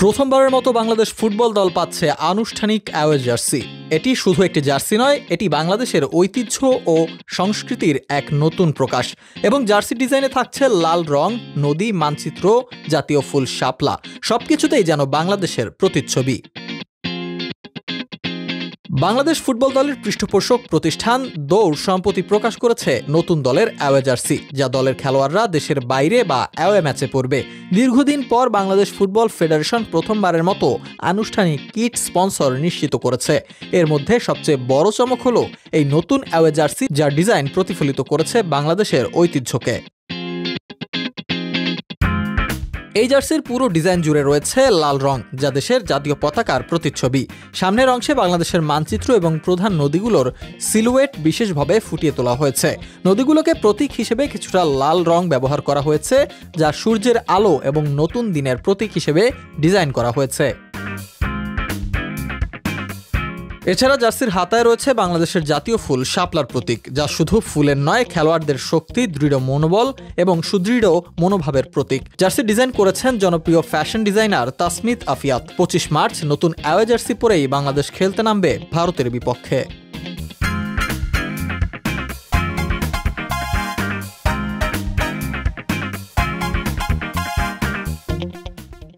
প্রথমবারের মতো বাংলাদেশ ফুটবল দল পাচ্ছে আনুষ্ঠানিক অ্যাওয়ে জার্সি। এটি শুধু একটি জার্সি নয়, এটি বাংলাদেশের ঐতিহ্য ও সংস্কৃতির এক নতুন প্রকাশ। এবং জার্সি ডিজাইনে থাকছে লাল রং, নদী, মানচিত্র, জাতীয় ফুল শাপলা, সবকিছুতেই যেন বাংলাদেশের প্রতিচ্ছবি। বাংলাদেশ ফুটবল দলের পৃষ্ঠপোষক প্রতিষ্ঠান দৌড় সম্প্রতি প্রকাশ করেছে নতুন দলের অ্যাওয়ে জার্সি, যা দলের খেলোয়াড়রা দেশের বাইরে বা অ্যাওয়ে ম্যাচে পরবে। দীর্ঘদিন পর বাংলাদেশ ফুটবল ফেডারেশন প্রথমবারের মতো আনুষ্ঠানিক কিট স্পন্সর নিশ্চিত করেছে। এর মধ্যে সবচেয়ে বড় চমক হলো এই নতুন অ্যাওয়ে জার্সি, যার ডিজাইন প্রতিফলিত করেছে বাংলাদেশের ঐতিহ্যকে। এই জার্সির পুরো ডিজাইন জুড়ে রয়েছে লাল রং, যা দেশের জাতীয় পতাকার প্রতিচ্ছবি। সামনের অংশে বাংলাদেশের মানচিত্র এবং প্রধান নদীগুলোর সিলুয়েট বিশেষভাবে ফুটিয়ে তোলা হয়েছে। নদীগুলোকে প্রতীক হিসেবে কিছুটা লাল রং ব্যবহার করা হয়েছে, যা সূর্যের আলো এবং নতুন দিনের প্রতীক হিসেবে ডিজাইন করা হয়েছে। এছাড়া জার্সির হাতায় রয়েছে বাংলাদেশের জাতীয় ফুল শাপলার প্রতীক, যা শুধু ফুলের নয়, খেলোয়াড়দের শক্তি, দৃঢ় মনোবল এবং সুদৃঢ় মনোভাবের প্রতীক। জার্সি ডিজাইন করেছেন জনপ্রিয় ফ্যাশন ডিজাইনার তাসমিত আফিয়াত। 25 মার্চ নতুন অ্যাওয়ে জার্সি পরেই বাংলাদেশ খেলতে নামবে ভারতের বিপক্ষে।